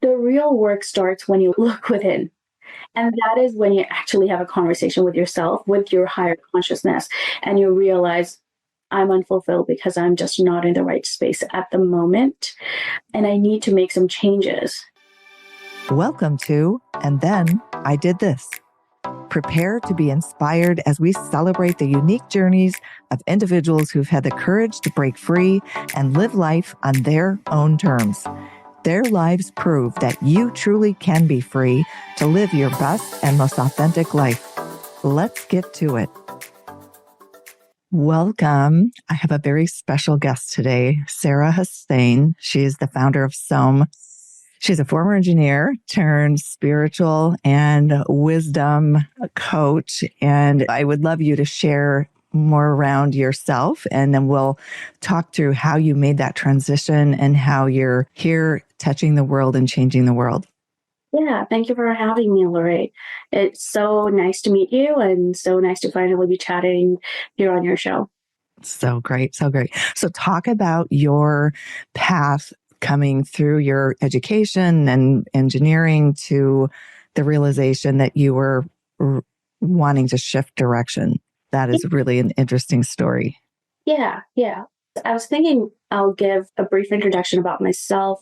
the real work starts when you look within. And that is when you actually have a conversation with yourself, with your higher consciousness, and you realize I'm unfulfilled because I'm just not in the right space at the moment. And I need to make some changes. Welcome to And Then I Did This. Prepare to be inspired as we celebrate the unique journeys of individuals who've had the courage to break free and live life on their own terms. Their lives prove that you truly can be free to live your best and most authentic life. Let's get to it. Welcome. I have a very special guest today, Sarah Hussain. She is the founder of SOM. She's a former engineer turned spiritual and wisdom coach. And I would love you to share more around yourself. And then we'll talk through how you made that transition and how you're here touching the world and changing the world. Yeah, thank you for having me, Lori. It's so nice to meet you and so nice to finally be chatting here on your show. So great. So great. So talk about your path coming through your education and engineering to the realization that you were wanting to shift direction. That is really an interesting story. Yeah. I was thinking I'll give a brief introduction about myself.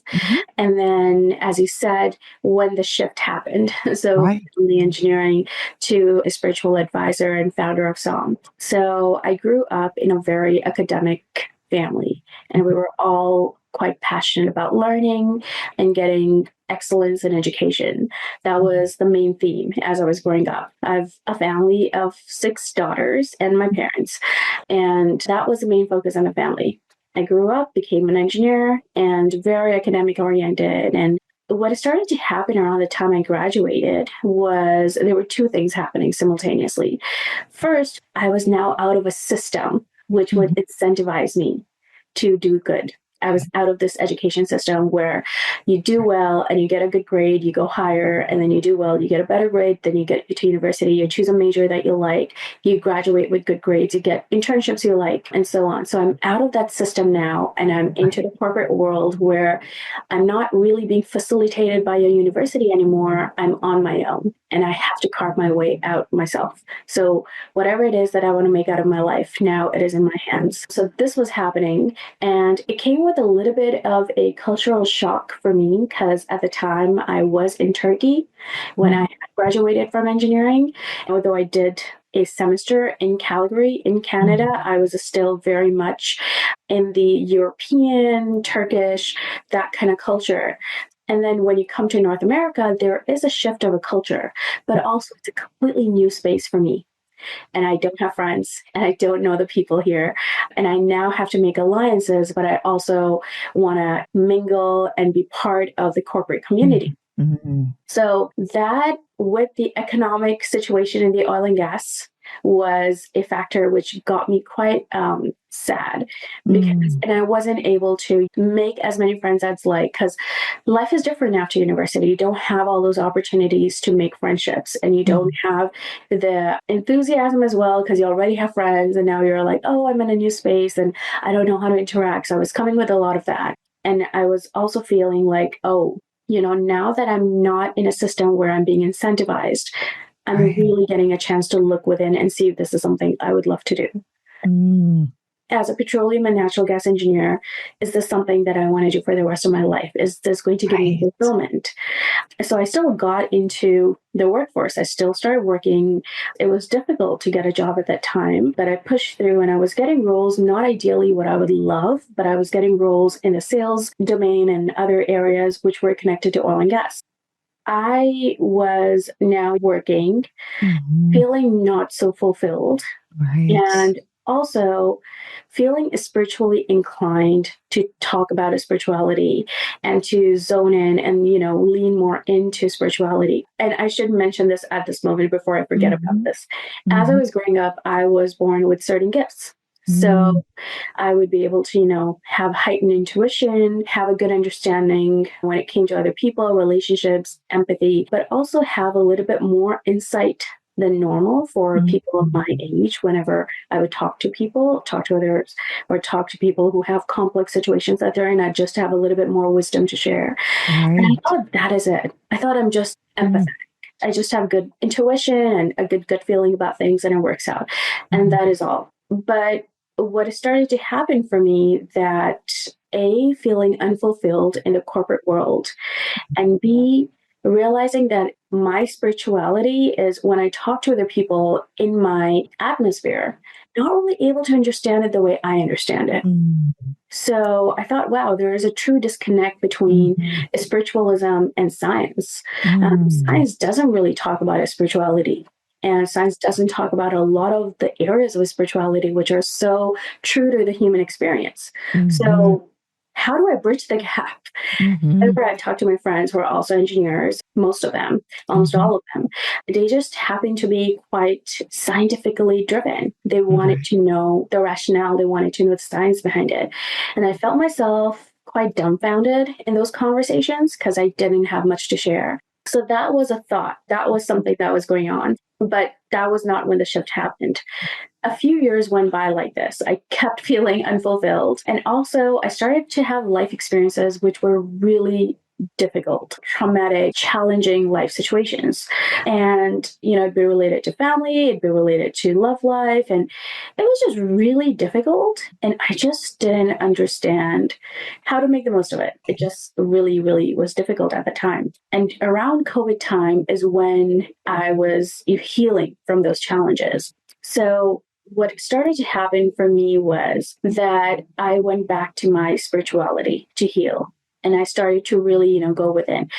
And then, as you said, when the shift happened. So from the engineering to a spiritual advisor and founder of SOM. So I grew up in a very academic family, and we were all quite passionate about learning and getting excellence in education. That was the main theme as I was growing up. I have a family of 6 daughters and my parents, and that was the main focus on the family. I grew up, became an engineer, and very academic oriented. And what started to happen around the time I graduated was there were 2 things happening simultaneously. First, I was now out of a system which would incentivize me to do good. I was out of this education system where you do well and you get a good grade, you go higher, and then you do well, you get a better grade, then you get to university, you choose a major that you like, you graduate with good grades, you get internships you like, and so on. So I'm out of that system now, and I'm into the corporate world where I'm not really being facilitated by a university anymore. I'm on my own, and I have to carve my way out myself. So whatever it is that I want to make out of my life, now it is in my hands. So this was happening, and it came with a little bit of a cultural shock for me because at the time I was in Turkey when I graduated from engineering. Although I did a semester in Calgary in Canada, I was still very much in the European, Turkish, that kind of culture. And then when you come to North America, there is a shift of a culture, but also it's a completely new space for me. And I don't have friends, and I don't know the people here. And I now have to make alliances, but I also want to mingle and be part of the corporate community. So that, with the economic situation in the oil and gas, was a factor which got me quite sad because and I wasn't able to make as many friends as like, because life is different after university. You don't have all those opportunities to make friendships, and you don't have the enthusiasm as well because you already have friends, and now you're like, oh, I'm in a new space and I don't know how to interact. So I was coming with a lot of that, and I was also feeling like, oh, now that I'm not in a system where I'm being incentivized, I'm really getting a chance to look within and see if this is something I would love to do. As a petroleum and natural gas engineer, is this something that I want to do for the rest of my life? Is this going to give me fulfillment? So I still got into the workforce. I still started working. It was difficult to get a job at that time, but I pushed through, and I was getting roles, not ideally what I would love, but I was getting roles in the sales domain and other areas which were connected to oil and gas. I was now working, feeling not so fulfilled, and also feeling spiritually inclined to talk about spirituality and to zone in and, lean more into spirituality. And I should mention this at this moment before I forget about this. As I was growing up, I was born with certain gifts. So I would be able to, have heightened intuition, have a good understanding when it came to other people, relationships, empathy, but also have a little bit more insight than normal for people of my age. Whenever I would talk to people, talk to others, or talk to people who have complex situations that they're in, I just have a little bit more wisdom to share. And I thought that is it. I thought I'm just empathetic. I just have good intuition and a good gut feeling about things, and it works out. And that is all. But what started to happen for me, that A, feeling unfulfilled in the corporate world, and B, realizing that my spirituality is when I talk to other people in my atmosphere, not really able to understand it the way I understand it. So I thought, wow, there is a true disconnect between spiritualism and science. Science doesn't really talk about spirituality. And science doesn't talk about a lot of the areas of spirituality, which are so true to the human experience. So how do I bridge the gap? Whenever I talk to my friends who are also engineers, most of them, almost all of them, they just happen to be quite scientifically driven. They wanted to know the rationale. They wanted to know the science behind it. And I felt myself quite dumbfounded in those conversations because I didn't have much to share. So that was a thought. That was something that was going on. But that was not when the shift happened. A few years went by like this. I kept feeling unfulfilled. And also, I started to have life experiences which were really difficult, traumatic, challenging life situations. And, it'd be related to family, it'd be related to love life. And it was just really difficult. And I just didn't understand how to make the most of it. It just really, really was difficult at the time. And around COVID time is when I was healing from those challenges. So what started to happen for me was that I went back to my spirituality to heal. And I started to really, go within.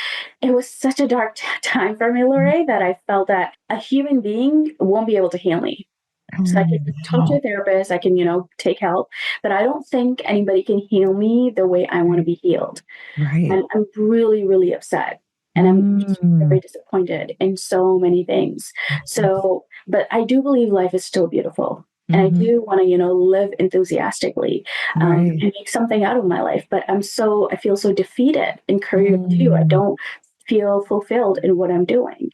It was such a dark time for me, Lorraine, that I felt that a human being won't be able to heal me. So I can talk to a therapist, I can, take help, but I don't think anybody can heal me the way I want to be healed. And I'm really, really upset. And I'm just very disappointed in so many things. So, but I do believe life is still beautiful. And I do want to, live enthusiastically and make something out of my life. But I feel so defeated in career too. I don't feel fulfilled in what I'm doing.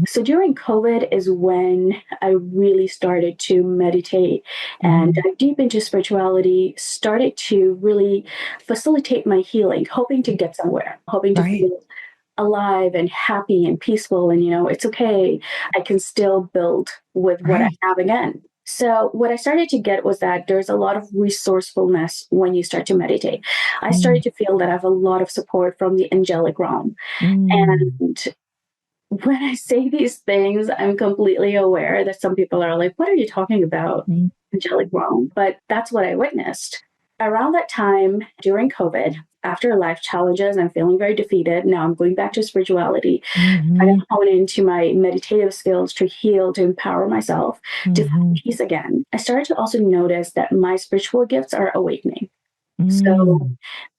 So during COVID is when I really started to meditate and dive deep into spirituality, started to really facilitate my healing, hoping to get somewhere, hoping to feel alive and happy and peaceful. And, it's okay. I can still build with what I have again. So what I started to get was that there's a lot of resourcefulness when you start to meditate. I started to feel that I have a lot of support from the angelic realm. And when I say these things, I'm completely aware that some people are like, what are you talking about? Angelic realm. But that's what I witnessed. Around that time during COVID, after life challenges, I'm feeling very defeated. Now I'm going back to spirituality. I hone into my meditative skills to heal, to empower myself, to find peace again. I started to also notice that my spiritual gifts are awakening. So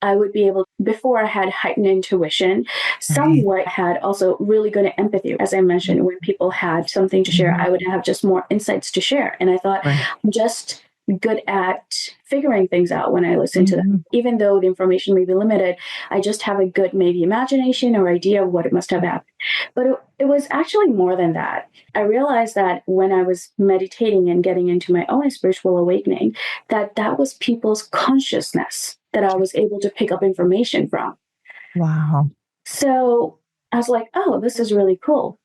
I would be able, before I had heightened intuition, somewhat had also really good empathy. As I mentioned, when people had something to share, I would have just more insights to share. And I thought, I'm just good at figuring things out when I listen to them. Even though the information may be limited, I just have a good maybe imagination or idea of what it must have happened. But it was actually more than that. I realized that when I was meditating and getting into my own spiritual awakening, that was people's consciousness that I was able to pick up information from. Wow. So I was like, oh, this is really cool.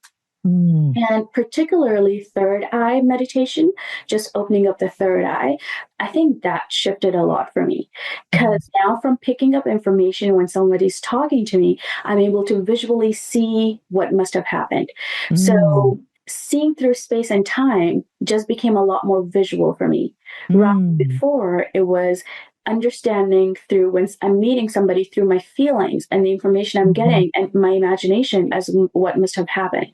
And particularly third eye meditation, just opening up the third eye, I think that shifted a lot for me. Because now from picking up information when somebody's talking to me, I'm able to visually see what must have happened. So seeing through space and time just became a lot more visual for me. Right before, it was understanding through when I'm meeting somebody through my feelings and the information I'm getting and my imagination as what must have happened.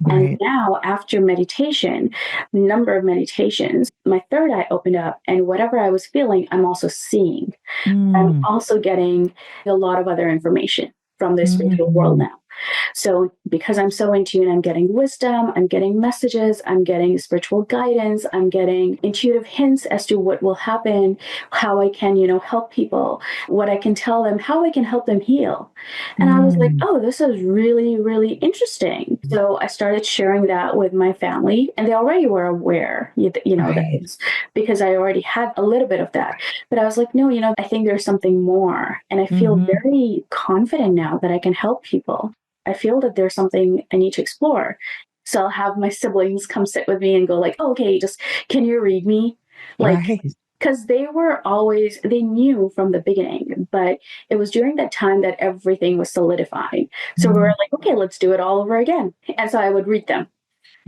And now after meditation, number of meditations, my third eye opened up and whatever I was feeling, I'm also seeing. I'm also getting a lot of other information from the spiritual world now. So because I'm so in tune, I'm getting wisdom, I'm getting messages, I'm getting spiritual guidance, I'm getting intuitive hints as to what will happen, how I can, help people, what I can tell them, how I can help them heal. And I was like, Mm. oh, this is really, really interesting. So I started sharing that with my family, and they already were aware, that Right. it's because I already had a little bit of that. But I was like, no, I think there's something more. And I feel Mm-hmm. very confident now that I can help people. I feel that there's something I need to explore. So I'll have my siblings come sit with me and go like, oh, okay, just can you read me? Like, Right. because they knew from the beginning, but it was during that time that everything was solidifying. So we were like, okay, let's do it all over again. And so I would read them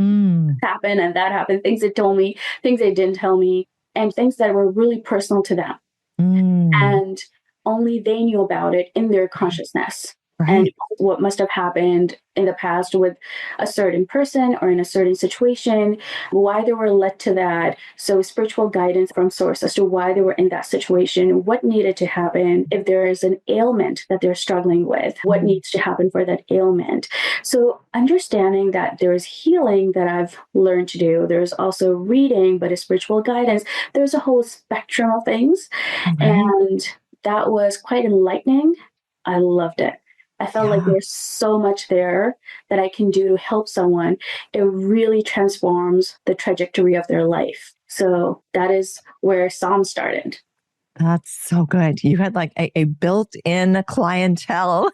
Mm-hmm. happen and that happened, things they told me, things they didn't tell me, and things that were really personal to them. Mm. And only they knew about it in their consciousness. And Right. what must have happened in the past with a certain person or in a certain situation, why they were led to that. So, spiritual guidance from source as to why they were in that situation, what needed to happen, if there is an ailment that they're struggling with, what needs to happen for that ailment. So, understanding that there is healing that I've learned to do, there's also reading, but a spiritual guidance, there's a whole spectrum of things. Right. And that was quite enlightening. I loved it. I felt like Yeah. there's so much there that I can do to help someone. It really transforms the trajectory of their life. So that is where Psalm started. That's so good. You had like a built-in clientele,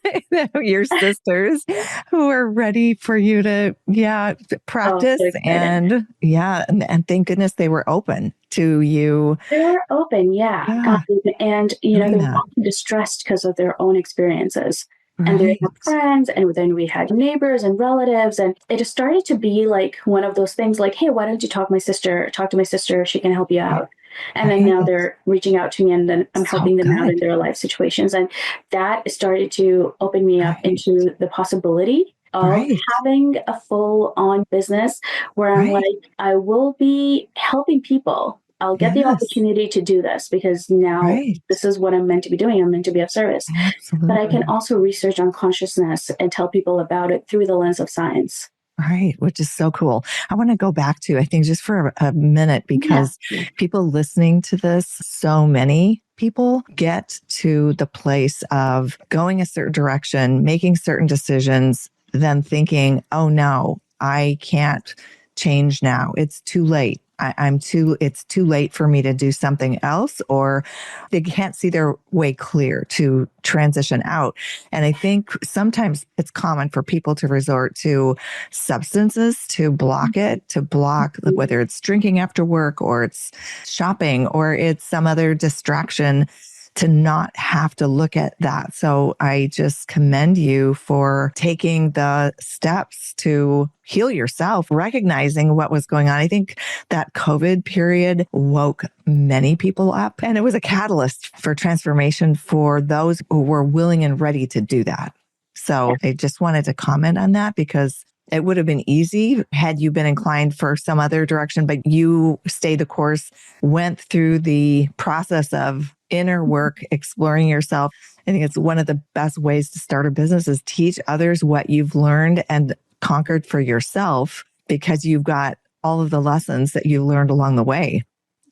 your sisters who are ready for you to, Oh, practice so excited. and thank goodness they were open to you. They were open, yeah. Yeah, And, doing they were that. often distressed because of their own experiences. And they Right. had friends, and then we had neighbors and relatives. And it just started to be like one of those things like, hey, why don't you talk to my sister, she can help you Right. out. And then Right. now they're reaching out to me, and then I'm So helping them out in good. their life situations. And that started to open me up Right. into the possibility of Right. having a full on business where I'm like, Right. I will be helping people. I'll get the Yes. opportunity to do this because now Right. this is what I'm meant to be doing. I'm meant to be of service. But I can Absolutely. also research on consciousness and tell people about it through the lens of science. Right, which is so cool. I want to go back to, I think, just for a minute, Yeah. because people listening to this, so many people get to the place of going a certain direction, making certain decisions, then thinking, oh no, I can't change now. It's too late. It's too late for me to do something else, or they can't see their way clear to transition out. And I think sometimes it's common for people to resort to substances to block it, to block whether it's drinking after work or it's shopping or it's some other distraction, to not have to look at that. So I just commend you for taking the steps to heal yourself, recognizing what was going on. I think that COVID period woke many people up, and it was a catalyst for transformation for those who were willing and ready to do that. So I just wanted to comment on that, because it would have been easy had you been inclined for some other direction, but you stayed the course, went through the process of inner work, exploring yourself. I think it's one of the best ways to start a business is teach others what you've learned and conquered for yourself, because you've got all of the lessons that you learned along the way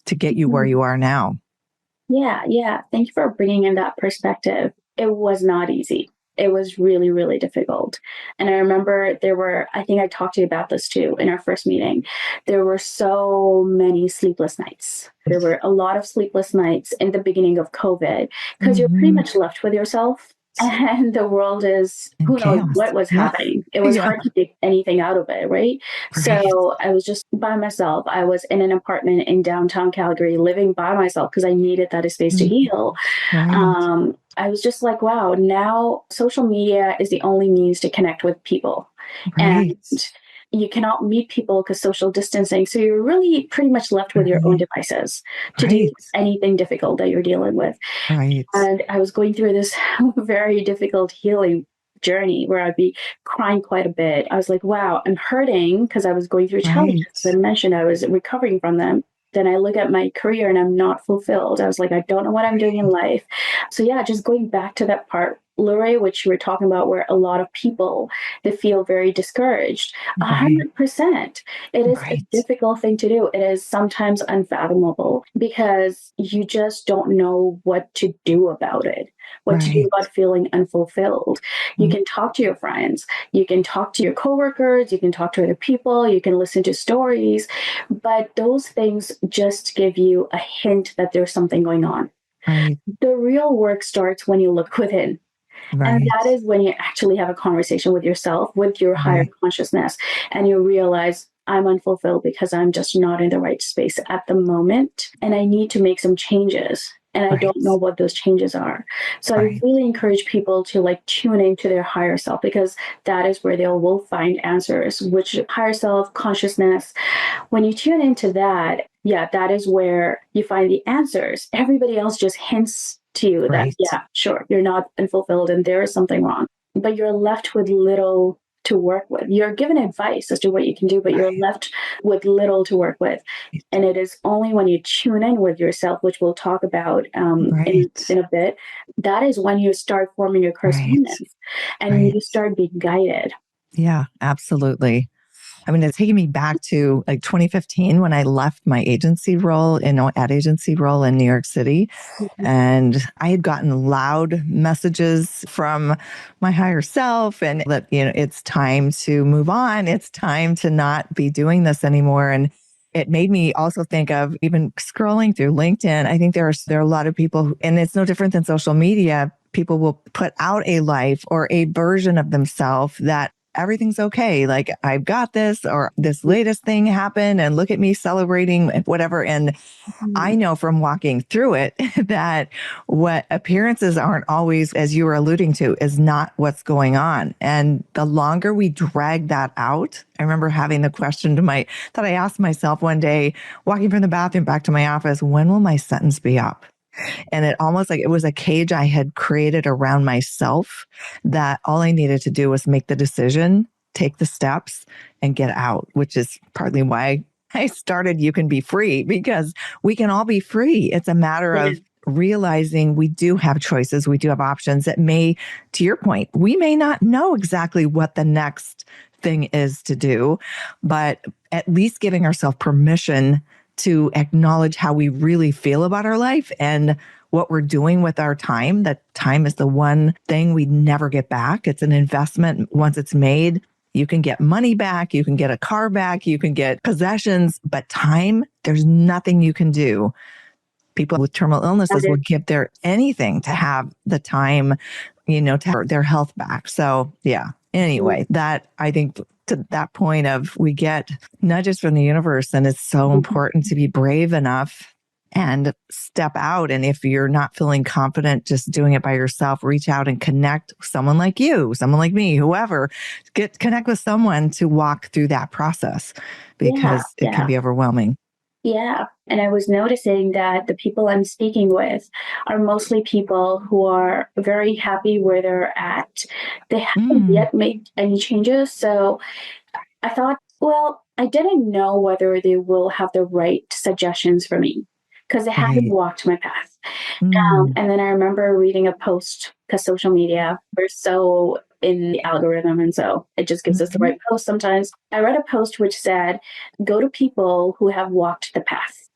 to get you where you are now. Yeah, yeah. Thank you for bringing in that perspective. It was not easy. It was really, really difficult. And I remember I think I talked to you about this too in our first meeting. There were so many sleepless nights. There were a lot of sleepless nights in the beginning of COVID because you're pretty Mm-hmm. much left with yourself. And the world is, And who knows chaos. what was Yeah. happening. It was Yeah. hard to take anything out of it, right? Right. So I was just by myself. I was in an apartment in downtown Calgary, living by myself because I needed that space to Mm-hmm. heal. Right. I was just like, wow, now social media is the only means to connect with people. And Right. you cannot meet people because social distancing. So you're really pretty much left with your own Right. devices to do Right. anything difficult that you're dealing with. Right. And I was going through this very difficult healing journey where I'd be crying quite a bit. I was like, wow, I'm hurting because I was going through challenges. Right. As I mentioned, I was recovering from them. Then I look at my career and I'm not fulfilled. I was like, I don't know what I'm doing in life. So, yeah, just going back to that part Lorraine, which you were talking about, where a lot of people, they feel very discouraged. Right. 100%. It is a Right. difficult thing to do. It is sometimes unfathomable because you just don't know what to do about it, what to do Right. about feeling unfulfilled. You can talk to your friends, you can talk to your coworkers, you can talk to other people, you can listen to stories, but those things just give you a hint that there's something going on. Right. The real work starts when you look within. And Right. that is when you actually have a conversation with yourself, with your higher Right. consciousness, and you realize I'm unfulfilled because I'm just not in the right space at the moment. And I need to make some changes. And I Right. don't know what those changes are. So I Right. really encourage people to like tune into their higher self because that is where they will find answers, which higher self consciousness. When you tune into that, yeah, that is where you find the answers. Everybody else just hints to you that, Right. yeah, sure, you're not unfulfilled and there is something wrong, but you're left with little to work with. You're given advice as to what you can do, but you're Right. left with little to work with. And it is only when you tune in with yourself, which we'll talk about Right. in a bit, that is when you start forming your Right. correspondence and Right. you start being guided. Yeah, absolutely. I mean, it's taking me back to like 2015 when I left my agency role ad agency role in New York City. Mhm. And I had gotten loud messages from my higher self and that, it's time to move on. It's time to not be doing this anymore. And it made me also think of even scrolling through LinkedIn. I think there are a lot of people and it's no different than social media. People will put out a life or a version of themselves that everything's okay. Like I've got this, or this latest thing happened and look at me celebrating whatever. And I Mhm. know from walking through it that what appearances aren't always, as you were alluding to, is not what's going on. And the longer we drag that out, I remember having the question that I asked myself one day, walking from the bathroom back to my office, when will my sentence be up? And it almost like it was a cage I had created around myself that all I needed to do was make the decision, take the steps, and get out, which is partly why I started You Can Be Free, because we can all be free. It's a matter Yeah. of realizing we do have choices, we do have options that may, to your point, we may not know exactly what the next thing is to do, but at least giving ourselves permission to acknowledge how we really feel about our life and what we're doing with our time. That time is the one thing we never get back. It's an investment. Once it's made, you can get money back, you can get a car back, you can get possessions, but time, there's nothing you can do. People with terminal illnesses will give their anything to have the time, to have their health back. So yeah. Anyway, that I think to that point of we get nudges from the universe, and it's so important to be brave enough and step out. And if you're not feeling confident just doing it by yourself, reach out and connect with someone like you, someone like me, whoever, connect with someone to walk through that process Yeah, because it can yeah. be overwhelming. Yeah. And I was noticing that the people I'm speaking with are mostly people who are very happy where they're at. They haven't Mm, yet made any changes. So I thought, well, I didn't know whether they will have the right suggestions for me because they haven't right. walked my path. Mm, And then I remember reading a post because social media, we're so in the algorithm. And so it just gives us the mhm, right post sometimes. I read a post which said, go to people who have walked the path,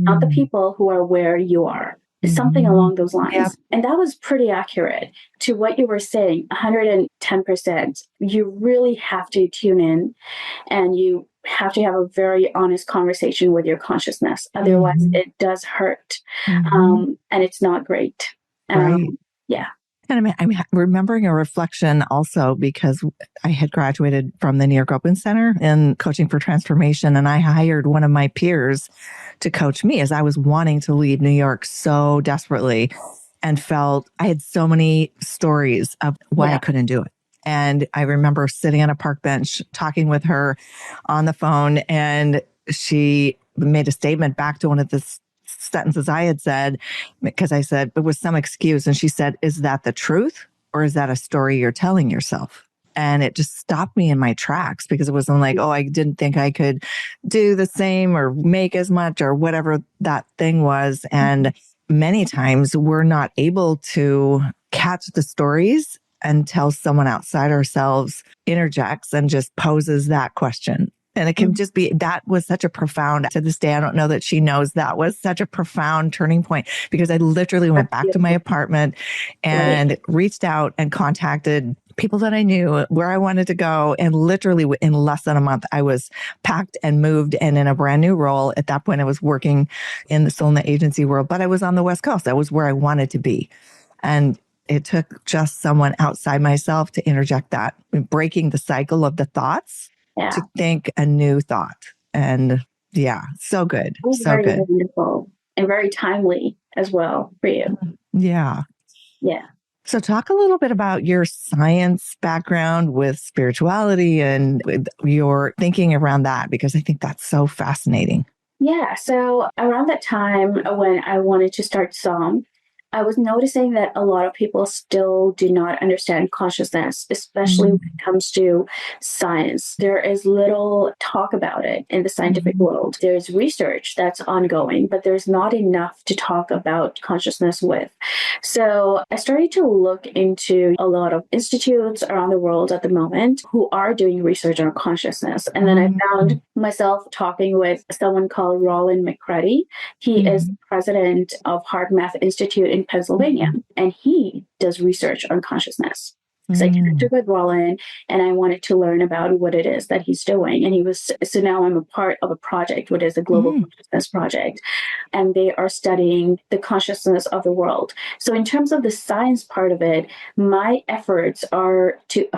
not the mm, people who are where you are. Something mhm. along those Yep. lines. And that was pretty accurate to what you were saying, 110%. You really have to tune in and you have to have a very honest conversation with your consciousness. Otherwise, Mhm, it does hurt. mhm. And it's not great. Right. Yeah. And I'm remembering a reflection also because I had graduated from the New York Open Center in coaching for transformation. And I hired one of my peers to coach me as I was wanting to leave New York so desperately and felt I had so many stories of why I Yeah. couldn't do it. And I remember sitting on a park bench talking with her on the phone, and she made a statement back to one of the sentences I had said, because I said it was some excuse. And she said, is that the truth or is that a story you're telling yourself? And it just stopped me in my tracks because it wasn't like, oh, I didn't think I could do the same or make as much or whatever that thing was. And many times we're not able to catch the stories until someone outside ourselves interjects and just poses that question. And it can just be, that was such a profound, to this day, I don't know that she knows that was such a profound turning point, because I literally went back to my apartment and reached out and contacted people that I knew, where I wanted to go. And literally in less than a month, I was packed and moved and in a brand new role. At that point, I was working still in the agency world, but I was on the West Coast. That was where I wanted to be. And it took just someone outside myself to interject that, breaking the cycle of the thoughts to think a new thought. And yeah, so good. So very good. wonderful and very timely as well for you. Yeah. Yeah. So talk a little bit about your science background with spirituality and your thinking around that, because I think that's so fascinating. Yeah. So around that time when I wanted to start Psalm, I was noticing that a lot of people still do not understand consciousness, especially when it comes to science. There is little talk about it in the scientific world. There's research that's ongoing, but there's not enough to talk about consciousness with. So I started to look into a lot of institutes around the world at the moment who are doing research on consciousness. And then I found myself talking with someone called Roland McCready. He is the president of Hard Math Institute in Pennsylvania, and he does research on consciousness. So I connected with Roland and I wanted to learn about what it is that he's doing. And so now I'm a part of a project, what is a global consciousness project. And they are studying the consciousness of the world. So in terms of the science part of it, my efforts are to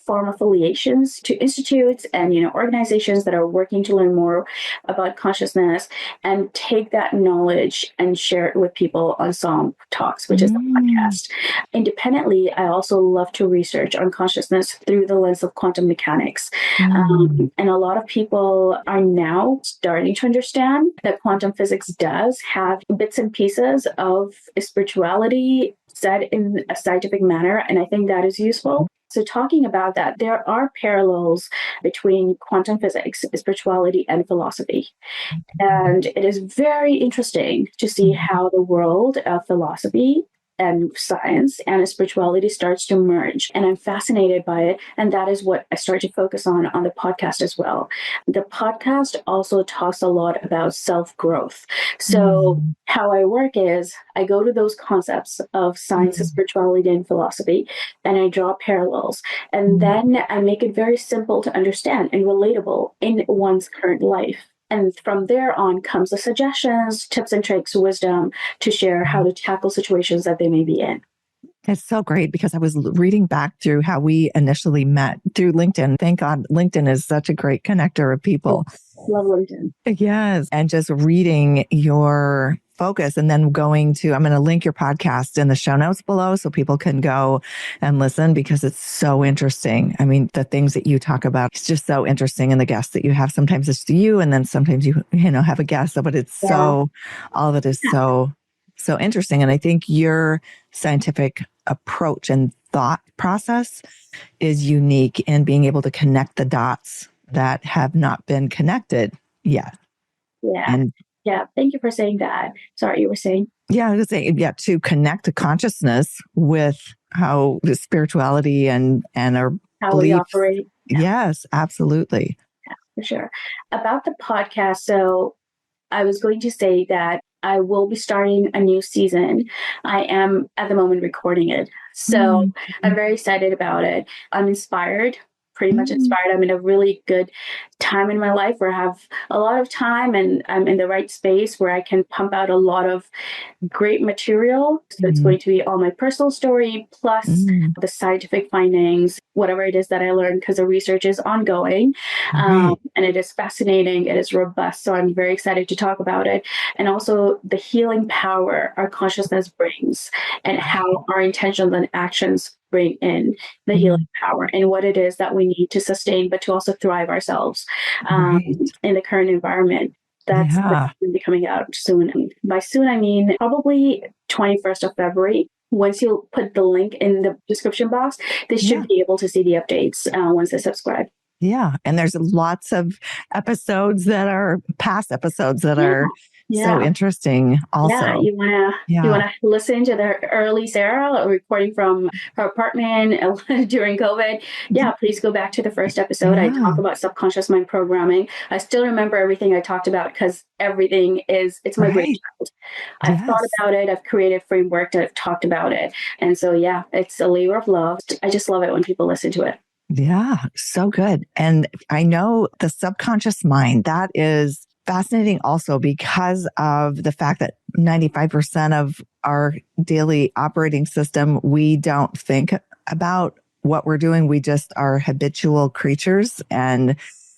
form affiliations to institutes and, organizations that are working to learn more about consciousness and take that knowledge and share it with people on Psalm Talks, which is the podcast. Independently, I also love to research on consciousness through the lens of quantum mechanics. And a lot of people are now starting to understand that quantum physics does have bits and pieces of spirituality said in a scientific manner. And I think that is useful. So talking about that, there are parallels between quantum physics, spirituality, and philosophy. And it is very interesting to see how the world of philosophy and science and spirituality starts to merge. And I'm fascinated by it. And that is what I start to focus on the podcast as well. The podcast also talks a lot about self-growth. So how I work is I go to those concepts of science, spirituality, and philosophy, and I draw parallels. And then I make it very simple to understand and relatable in one's current life. And from there on comes the suggestions, tips and tricks, wisdom to share how to tackle situations that they may be in. It's so great because I was reading back through how we initially met through LinkedIn. Thank God LinkedIn is such a great connector of people. Love LinkedIn. Yes. And just reading your focus and then I'm going to link your podcast in the show notes below so people can go and listen because it's so interesting. I mean, the things that you talk about, it's just so interesting. And the guests that you have, sometimes it's you and then sometimes you have a guest, but it's all of it is so interesting. And I think your scientific approach and thought process is unique in being able to connect the dots that have not been connected yet. Yeah. Thank you for saying that. Sorry, you were saying? Yeah, I was saying, to connect to consciousness with how the spirituality and our how beliefs. We operate. Yeah. Yes, absolutely. Yeah, for sure. About the podcast, so I was going to say that I will be starting a new season. I am at the moment recording it. So I'm very excited about it. I'm inspired. Pretty much inspired. I'm in a really good time in my life where I have a lot of time and I'm in the right space where I can pump out a lot of great material. So it's going to be all my personal story plus the scientific findings, whatever it is that I learned because the research is ongoing and it is fascinating. It is robust. So I'm very excited to talk about it. And also the healing power our consciousness brings and how our intentions and actions bring in the healing power and what it is that we need to sustain, but to also thrive ourselves in the current environment. That's going to be coming out soon. By soon, I mean probably 21st of February. Once you put the link in the description box, they should be able to see the updates once they subscribe. Yeah. And there's lots of episodes that are past episodes that are So interesting Yeah, also. you wanna listen to the early Sarah recording from her apartment during COVID. Yeah, please go back to the first episode. I talk about subconscious mind programming. I still remember everything I talked about because everything it's my brainchild. I've thought about it, I've created framework, I've talked about it. And so yeah, it's a labor of love. I just love it when people listen to it. Yeah, so good. And I know the subconscious mind, that is fascinating also because of the fact that 95% of our daily operating system, we don't think about what we're doing. We just are habitual creatures. And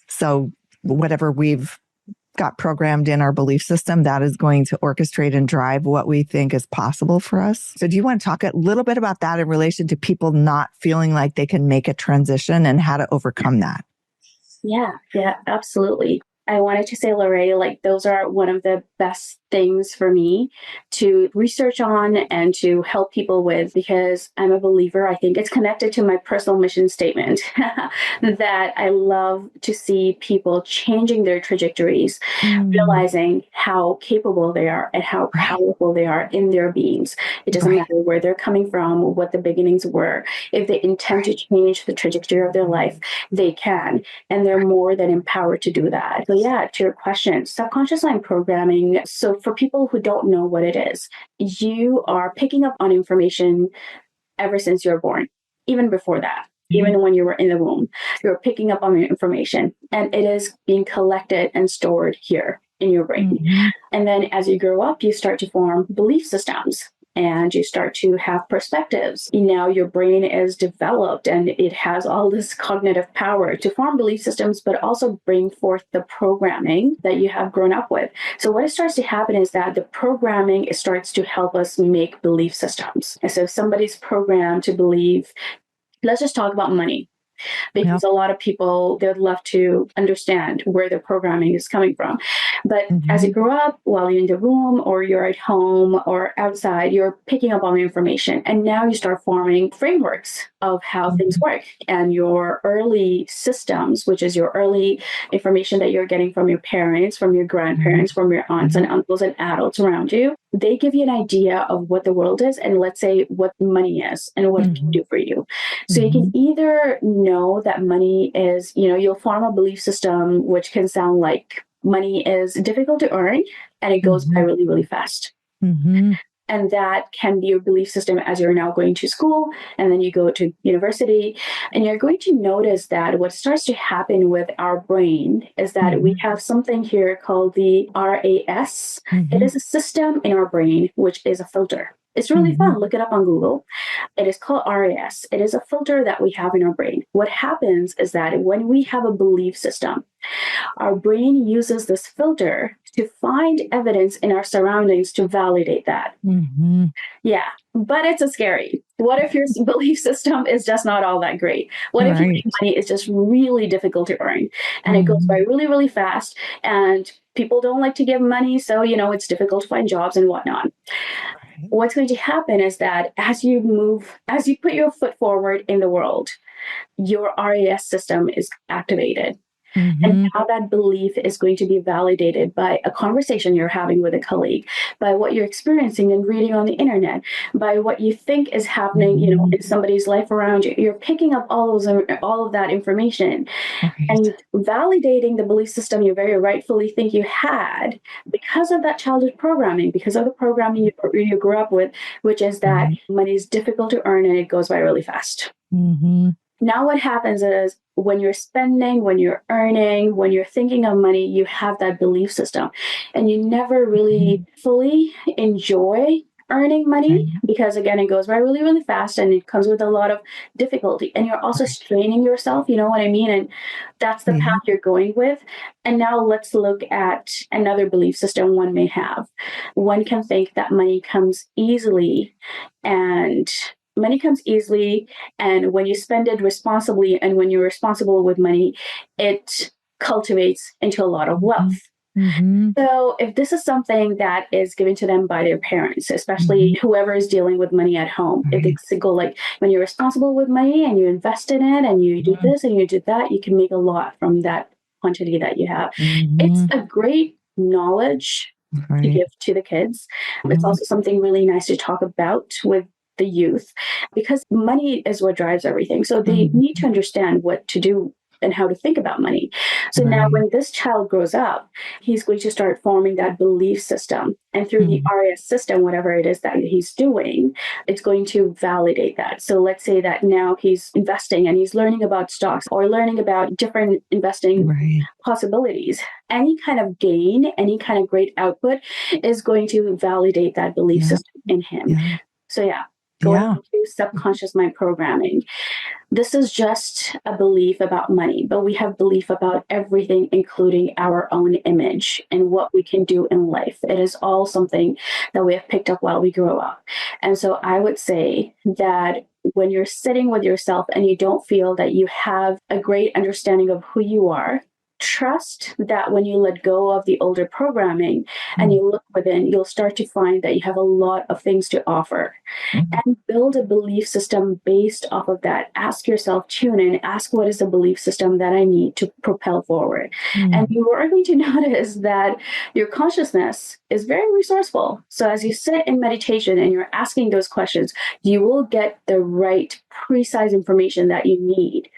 so whatever we've got programmed in our belief system, that is going to orchestrate and drive what we think is possible for us. So do you want to talk a little bit about that in relation to people not feeling like they can make a transition and how to overcome that? Yeah, absolutely. I wanted to say, Lorraine, like those are one of the best things for me to research on and to help people with, because I'm a believer. I think it's connected to my personal mission statement that I love to see people changing their trajectories, realizing how capable they are and how powerful they are in their beings. It doesn't matter where they're coming from, what the beginnings were. If they intend to change the trajectory of their life, they can, and they're more than empowered to do that. So yeah, to your question, subconscious mind programming. So for people who don't know what it is, you are picking up on information ever since you're born, even before that. Even when you were in the womb, you're picking up on information, and it is being collected and stored here in your brain. And then as you grow up, you start to form belief systems and you start to have perspectives. Now your brain is developed and it has all this cognitive power to form belief systems, but also bring forth the programming that you have grown up with. So what starts to happen is that the programming starts to help us make belief systems. And so if somebody's programmed to believe, let's just talk about money, because a lot of people, they'd love to understand where their programming is coming from. But as you grow up, while you're in the room or you're at home or outside, you're picking up on the information. And now you start forming frameworks of how things work. And your early systems, which is your early information that you're getting from your parents, from your grandparents, from your aunts and uncles and adults around you, they give you an idea of what the world is and, let's say, what money is and what it can do for you. So you can either know that money is, you'll form a belief system which can sound like money is difficult to earn and it goes by really, really fast. And that can be your belief system as you're now going to school and then you go to university. And you're going to notice that what starts to happen with our brain is that we have something here called the RAS. It is a system in our brain, which is a filter. It's really fun. Look it up on Google. It is called RAS. It is a filter that we have in our brain. What happens is that when we have a belief system, our brain uses this filter to find evidence in our surroundings to validate that. Yeah, but it's a scary. What if your belief system is just not all that great? What if your money is just really difficult to earn and it goes by really, really fast and people don't like to give money, so, it's difficult to find jobs and whatnot. What's going to happen is that as you put your foot forward in the world, your RAS system is activated. And how that belief is going to be validated by a conversation you're having with a colleague, by what you're experiencing and reading on the internet, by what you think is happening, in somebody's life around you. You're picking up all of that information and validating the belief system you very rightfully think you had because of that childhood programming, because of the programming you grew up with, which is that money is difficult to earn and it goes by really fast. Now what happens is when you're spending, when you're earning, when you're thinking of money, you have that belief system and you never really fully enjoy earning money because, again, it goes by really, really fast and it comes with a lot of difficulty and you're also straining yourself, you know what I mean? And that's the path you're going with. And now let's look at another belief system one may have. One can think that money comes easily and when you spend it responsibly and when you're responsible with money, it cultivates into a lot of wealth. So if this is something that is given to them by their parents, especially whoever is dealing with money at home, if it's a goal like when you're responsible with money and you invest in it and you do this and you do that, you can make a lot from that quantity that you have. It's a great knowledge to Right. give to the kids. It's Mhm. also something really nice to talk about with the youth because money is what drives everything. So they Mhm. need to understand what to do and how to think about money. So now Right. when this child grows up, he's going to start forming that belief system. And through the Mhm. RAS system, whatever it is that he's doing, it's going to validate that. So let's say that now he's investing and he's learning about stocks or learning about different investing Right. possibilities. Any kind of gain, any kind of great output is going to validate that belief Yeah. system in him. Yeah. So, yeah, going Yeah. into subconscious mind programming. This is just a belief about money, but we have belief about everything, including our own image and what we can do in life. It is all something that we have picked up while we grow up. And so I would say that when you're sitting with yourself and you don't feel that you have a great understanding of who you are, trust that when you let go of the older programming and Mhm. you look within, you'll start to find that you have a lot of things to offer Mhm. and build a belief system based off of that. Ask yourself, tune in, ask what is the belief system that I need to propel forward. And Mhm. you are going to notice that your consciousness is very resourceful. So as you sit in meditation and you're asking those questions, you will get the right, precise information that you need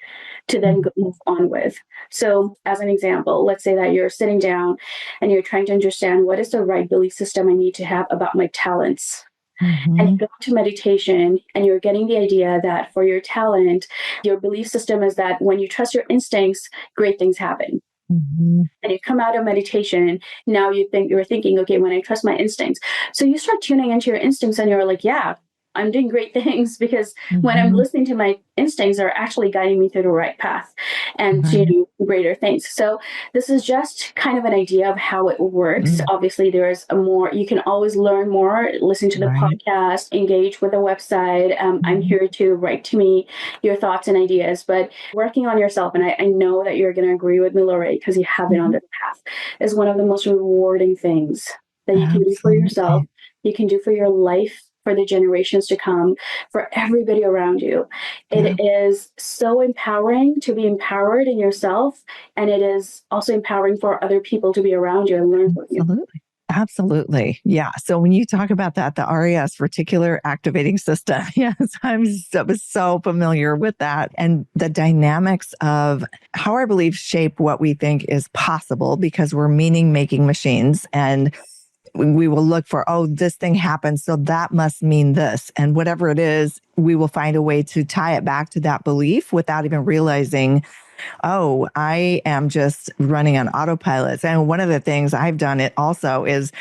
to then Mhm. move on with. So, as an example, let's say that you're sitting down and you're trying to understand what is the right belief system I need to have about my talents. And you Mhm. go to meditation and you're getting the idea that for your talent, your belief system is that when you trust your instincts, great things happen. Mhm. And you come out of meditation, now you're thinking, okay, when I trust my instincts. So you start tuning into your instincts and you're like, yeah, I'm doing great things because when I'm Mhm. listening to my instincts, they're actually guiding me through the right path and Right. to greater things. So this is just kind of an idea of how it works. Mhm. Obviously, there's a more, you can always learn more, listen to the Right. podcast, engage with the website. I'm Mhm. here to write to me your thoughts and ideas, but working on yourself, and I know that you're going to agree with me, Lorraine, because you have been on Mhm. this path, is one of the most rewarding things that you can do for yourself, Absolutely. you can do for your life, for the generations to come, for everybody around you. It Yeah. is so empowering to be empowered in yourself, and it is also empowering for other people to be around you and learn from you. Absolutely. Absolutely. Yeah. So when you talk about that, the RES reticular activating system, yes, I'm so familiar with that and the dynamics of how our beliefs shape what we think is possible because we're meaning making machines and we will look for, oh, this thing happened. So that must mean this. And whatever it is, we will find a way to tie it back to that belief without even realizing, oh, I am just running on autopilot. And one of the things I've done it also is,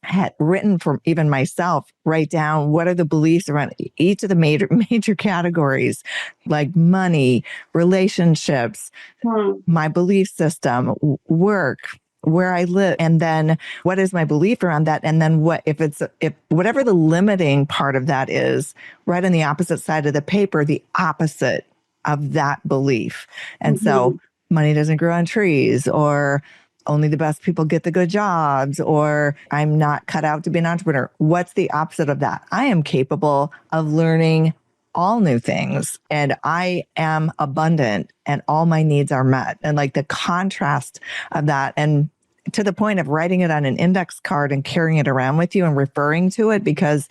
had written for even myself, write down what are the beliefs around each of the major categories, like money, relationships, Hmm. my belief system, work, where I live, and then what is my belief around that? And then if whatever the limiting part of that is, right on the opposite side of the paper, the opposite of that belief. And so Mhm. money doesn't grow on trees, or only the best people get the good jobs, or I'm not cut out to be an entrepreneur. What's the opposite of that? I am capable of learning all new things and I am abundant and all my needs are met. And like the contrast of that, and to the point of writing it on an index card and carrying it around with you and referring to it, because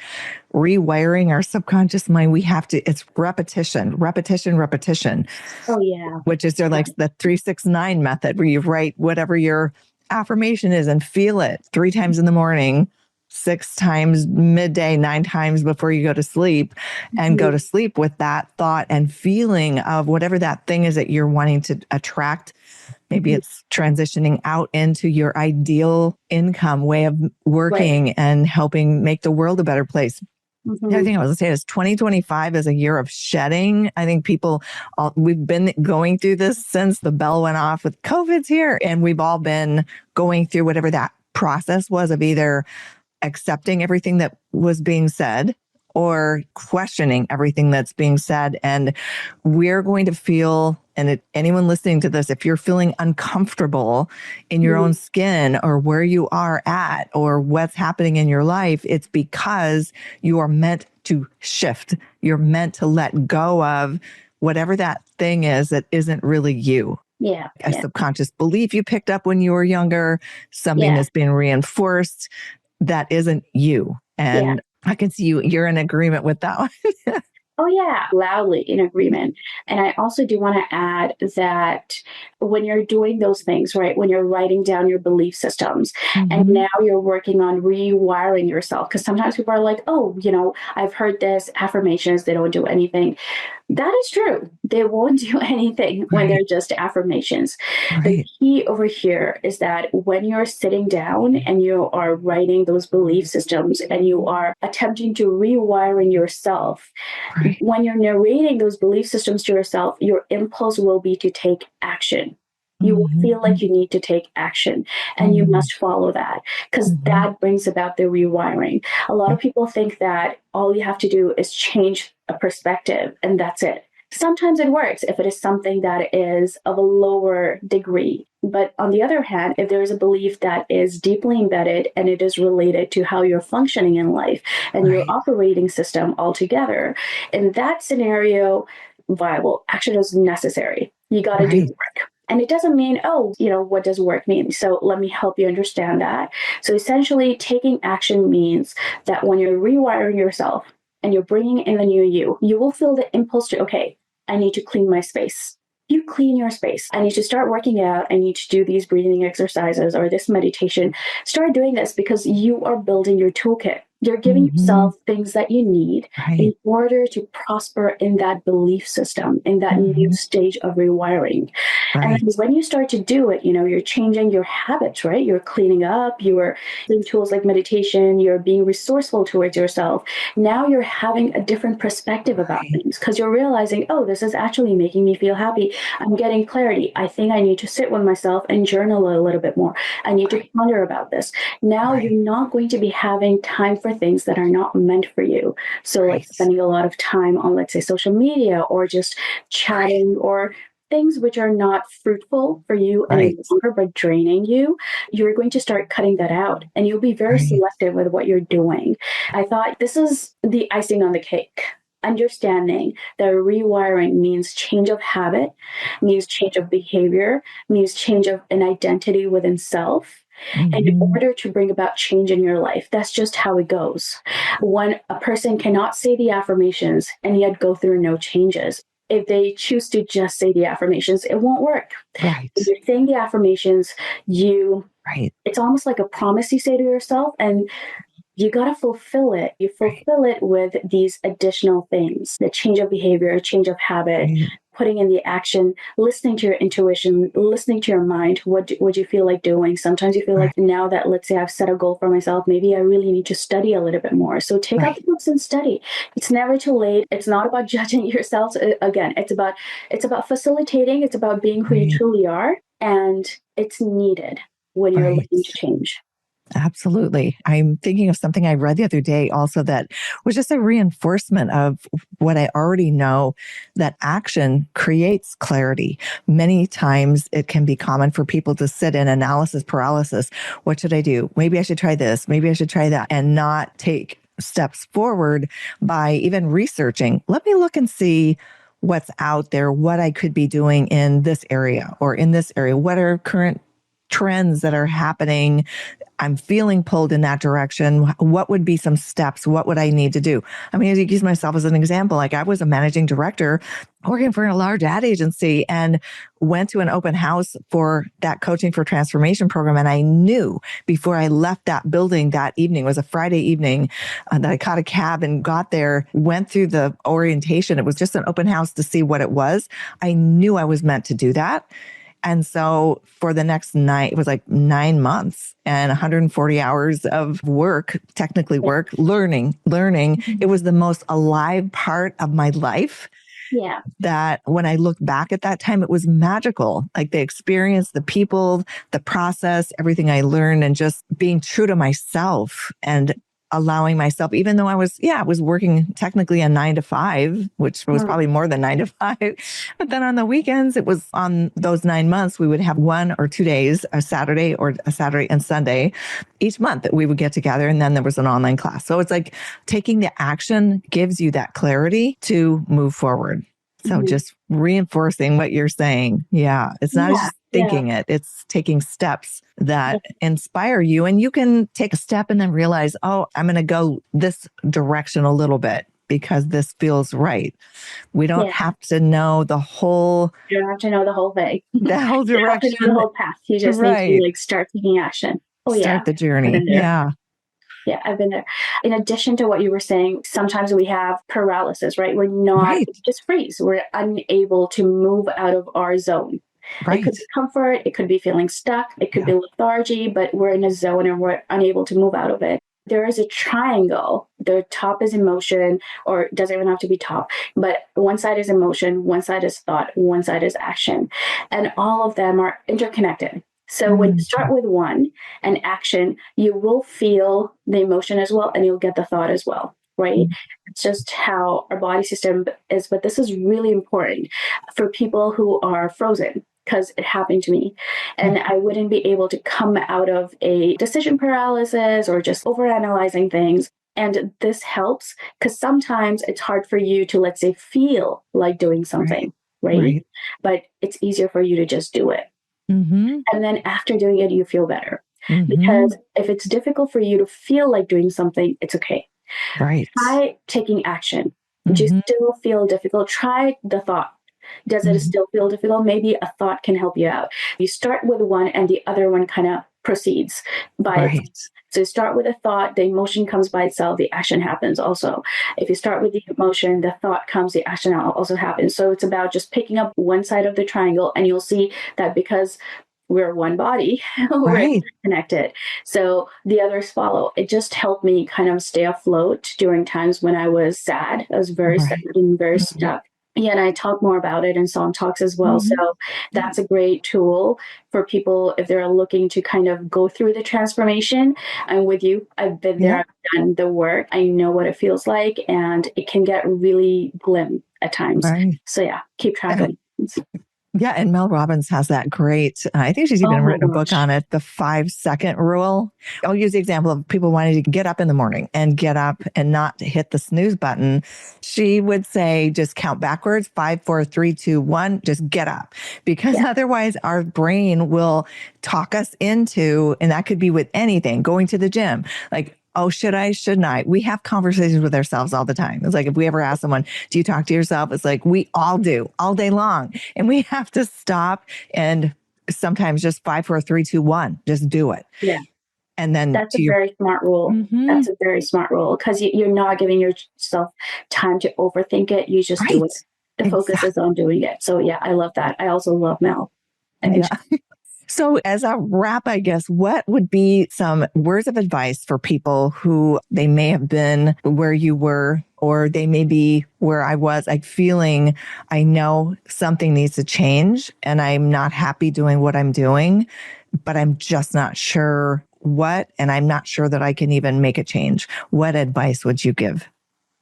rewiring our subconscious mind, it's repetition, repetition, repetition, Oh, yeah. which is their like the 369 method where you write whatever your affirmation is and feel it 3 times in the morning, 6 times midday, 9 times before you go to sleep, and go Mhm. to sleep with that thought and feeling of whatever that thing is that you're wanting to attract. Maybe Mhm. it's transitioning out into your ideal income way of Right. working and helping make the world a better place. The other Mhm. thing I was going to say is 2025 is a year of shedding. I think we've been going through this since the bell went off with COVID's here. And we've all been going through whatever that process was of either accepting everything that was being said or questioning everything that's being said. And we're going to feel, and anyone listening to this, if you're feeling uncomfortable in your own Mhm. skin or where you are at or what's happening in your life, it's because you are meant to shift. You're meant to let go of whatever that thing is that isn't really you. Yeah. A subconscious belief you picked up when you were younger, something Yeah. that's been reinforced that isn't you. Yeah. And I can see you're in agreement with that one. Oh, yeah, loudly in agreement. And I also do want to add that when you're doing those things, right, when you're writing down your belief systems and Mm-hmm. now you're working on rewiring yourself, because sometimes people are like, oh, I've heard this affirmations, they don't do anything. That is true. They won't do anything when Right. they're just affirmations. The Right. key over here is that when you're sitting down and you are writing those belief systems and you are attempting to rewiring yourself, Right. when you're narrating those belief systems to yourself, your impulse will be to take action. You will feel Mm-hmm. like you need to take action and you Mm-hmm. must follow that because Mm-hmm. that brings about the rewiring. A lot of people think that all you have to do is change a perspective and that's it. Sometimes it works if it is something that is of a lower degree. But on the other hand, if there is a belief that is deeply embedded and it is related to how you're functioning in life and your Right. operating system altogether, in that scenario, viable action is necessary. You got to do the Right. work. And it doesn't mean, oh, what does work mean? So let me help you understand that. So essentially, taking action means that when you're rewiring yourself and you're bringing in the new you will feel the impulse to, okay, I need to clean my space. You clean your space. I need to start working out. I need to do these breathing exercises or this meditation. Start doing this because you are building your toolkit. You're giving Mm-hmm. yourself things that you need in Right. order to prosper in that belief system, in that new Mm-hmm. stage of rewiring. And then Right. when you start to do it, you're changing your habits, right? You're cleaning up, you're doing tools like meditation, you're being resourceful towards yourself. Now you're having a different perspective about Right. things because you're realizing, oh, this is actually making me feel happy. I'm getting clarity. I think I need to sit with myself and journal a little bit more. I need to Right. ponder about this. Now Right. you're not going to be having time for things that are not meant for you. So, like Right. spending a lot of time on, let's say, social media or just Right. chatting or things which are not fruitful for you any Right. longer but draining you, you're going to start cutting that out and you'll be very Right. selective with what you're doing. I thought this is the icing on the cake. Understanding that rewiring means change of habit, means change of behavior, means change of an identity within self. And in Mm-hmm. order to bring about change in your life, that's just how it goes. When a person cannot say the affirmations and yet go through no changes, if they choose to just say the affirmations, it won't work. Right. If you're saying the affirmations, Right. it's almost like a promise you say to yourself, and you got to fulfill it. You Right. fulfill it with these additional things, the change of behavior, change of habit, Right. putting in the action, listening to your intuition, listening to your mind. What you feel like doing? Sometimes you feel Right. like now that, let's say, I've set a goal for myself, maybe I really need to study a little bit more. So take out Right. the books and study. It's never too late. It's not about judging yourself. Again, it's about facilitating. It's about being who you Right. truly are, and it's needed when you're Right. looking to change. Absolutely. I'm thinking of something I read the other day also that was just a reinforcement of what I already know, that action creates clarity. Many times it can be common for people to sit in analysis paralysis. What should I do? Maybe I should try this. Maybe I should try that, and not take steps forward by even researching. Let me look and see what's out there, what I could be doing in this area or in this area. What are current trends that are happening? I'm feeling pulled in that direction. What would be some steps? What would I need to do? I mean, I use myself as an example. Like, I was a managing director working for a large ad agency and went to an open house for that coaching for transformation program. And I knew before I left that building that evening, it was a Friday evening, that I caught a cab and got there, went through the orientation. It was just an open house to see what it was. I knew I was meant to do that. And so for the next it was like 9 months and 140 hours of work, technically work, learning. It was the most alive part of my life. Yeah. That when I look back at that time, it was magical. Like the experience, the people, the process, everything I learned, and just being true to myself and allowing myself, even though I was working technically a 9 to 5, which was probably more than 9 to 5. But then on the weekends, it was on those 9 months, we would have 1 or 2 days, a Saturday and Sunday each month that we would get together. And then there was an online class. So it's like taking the action gives you that clarity to move forward. So just reinforcing what you're saying. Yeah. It's not just thinking it, it's taking steps that inspire you. And you can take a step and then realize, oh, I'm going to go this direction a little bit because this feels right. We don't have to know the whole. You don't have to know the whole thing. The whole direction. You don't have to know the whole path. You just need to like start taking action. Start the journey. Yeah. Yeah, I've been there. In addition to what you were saying, sometimes we have paralysis, right? We're not just freeze. We're unable to move out of our zone. It could be comfort. It could be feeling stuck. It could be lethargy, but we're in a zone and we're unable to move out of it. There is a triangle. The top is emotion, or it doesn't even have to be top, but one side is emotion, one side is thought, one side is action. And all of them are interconnected. So when you start with one, an action, you will feel the emotion as well, and you'll get the thought as well, right? It's just how our body system is. But this is really important for people who are frozen, because it happened to me. And I wouldn't be able to come out of a decision paralysis or just overanalyzing things. And this helps because sometimes it's hard for you to, let's say, feel like doing something, right? But it's easier for you to just do it. And then after doing it, you feel better. Because if it's difficult for you to feel like doing something, it's okay. Try taking action. Do you still feel difficult? Try the thought. Does it still feel difficult? Maybe a thought can help you out. You start with one and the other one kind of proceeds by itself. So you start with a thought, the emotion comes by itself, the action happens also. If you start with the emotion, the thought comes, the action also happens. So it's about just picking up one side of the triangle, and you'll see that because we're one body, we're connected. So the others follow. It just helped me kind of stay afloat during times when I was sad. I was very sad and very stuck. Yeah, and I talk more about it in song talks as well. So that's a great tool for people if they're looking to kind of go through the transformation. I'm with you. I've been there. I've done the work. I know what it feels like, and it can get really glim at times. So yeah, keep track of it. Yeah, and Mel Robbins has that great, I think she's even written a book on it, the 5-second rule. I'll use the example of people wanting to get up in the morning and get up and not hit the snooze button. She would say, just count backwards, 5, 4, 3, 2, 1, just get up. Because otherwise our brain will talk us into, and that could be with anything, going to the gym, like, oh, should I? Shouldn't I? We have conversations with ourselves all the time. It's like if we ever ask someone, do you talk to yourself? It's like we all do all day long. And we have to stop and sometimes just 5, 4, 3, 2, 1, just do it. Yeah. And then that's a very smart rule. That's a very smart rule because you're not giving yourself time to overthink it. You just do it. The focus is on doing it. So yeah, I love that. I also love Mel. So as a wrap, I guess, what would be some words of advice for people who they may have been where you were, or they may be where I was, like feeling, I know something needs to change and I'm not happy doing what I'm doing, but I'm just not sure what, and I'm not sure that I can even make a change. What advice would you give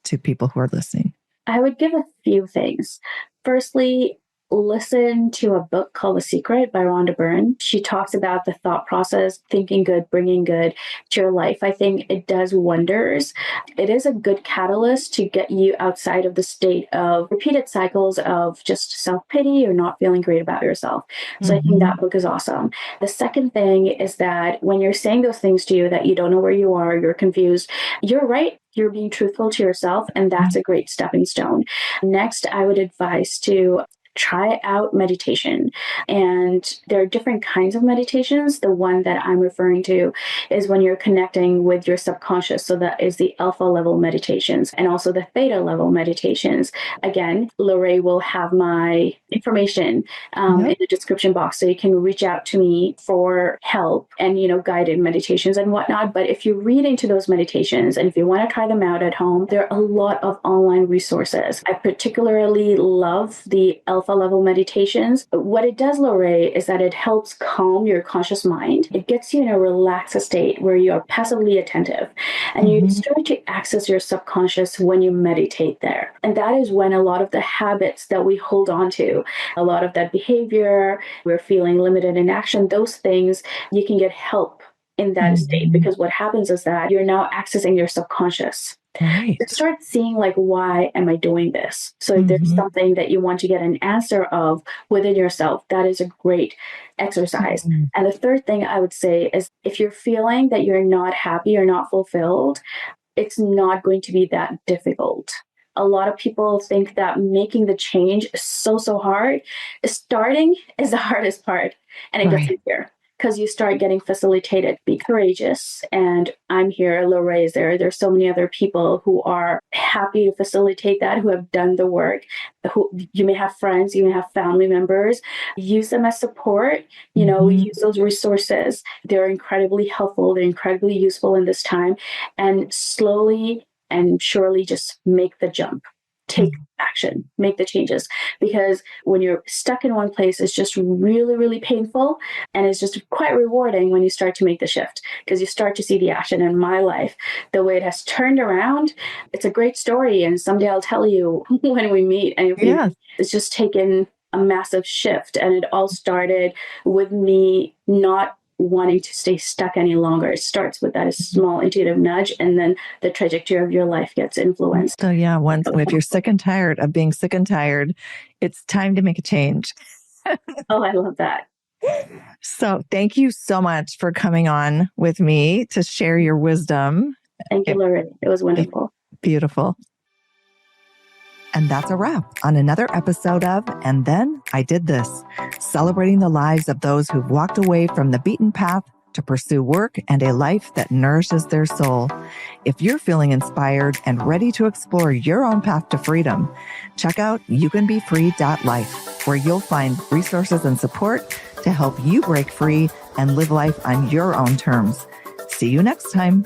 to people who are listening? I would give a few things. Firstly, listen to a book called The Secret by Rhonda Byrne. She talks about the thought process, thinking good, bringing good to your life. I think it does wonders. It is a good catalyst to get you outside of the state of repeated cycles of just self-pity or not feeling great about yourself. So I think that book is awesome. The second thing is that when you're saying those things to you that you don't know where you are, you're confused, you're right. You're being truthful to yourself, and that's a great stepping stone. Next, I would advise to try out meditation. And there are different kinds of meditations. The one that I'm referring to is when you're connecting with your subconscious. So that is the alpha level meditations and also the theta level meditations. Again, Lorraine will have my information in the description box. So you can reach out to me for help and, guided meditations and whatnot. But if you read into those meditations and if you want to try them out at home, there are a lot of online resources. I particularly love the alpha level meditations. What it does, Lorraine, is that it helps calm your conscious mind. It gets you in a relaxed state where you are passively attentive and you start to access your subconscious when you meditate there. And that is when a lot of the habits that we hold on to, a lot of that behavior, we're feeling limited in action, those things, you can get help in that state, because what happens is that you're now accessing your subconscious Right. You start seeing like, why am I doing this? So if there's something that you want to get an answer of within yourself, that is a great exercise. And the third thing I would say is if you're feeling that you're not happy or not fulfilled, it's not going to be that difficult. A lot of people think that making the change is so hard. Starting is the hardest part, and it gets easier because you start getting facilitated. Be courageous, and I'm here, Lorraine is there. There's so many other people who are happy to facilitate that, who have done the work. Who you may have friends, you may have family members. Use them as support. Use those resources. They're incredibly helpful. They're incredibly useful in this time, and slowly and surely just make the jump. Take action, make the changes. Because when you're stuck in one place, it's just really, really painful. And it's just quite rewarding when you start to make the shift because you start to see the action. In my life, the way it has turned around, it's a great story. And someday I'll tell you when we meet. And it's just taken a massive shift. And it all started with me not wanting to stay stuck any longer. It starts with that small intuitive nudge, and then the trajectory of your life gets influenced. So if you're sick and tired of being sick and tired, it's time to make a change. Oh, I love that. So thank you so much for coming on with me to share your wisdom. Thank you, Lorraine. It was wonderful. Beautiful. And that's a wrap on another episode of And Then I Did This, celebrating the lives of those who've walked away from the beaten path to pursue work and a life that nourishes their soul. If you're feeling inspired and ready to explore your own path to freedom, check out youcanbefree.life, where you'll find resources and support to help you break free and live life on your own terms. See you next time.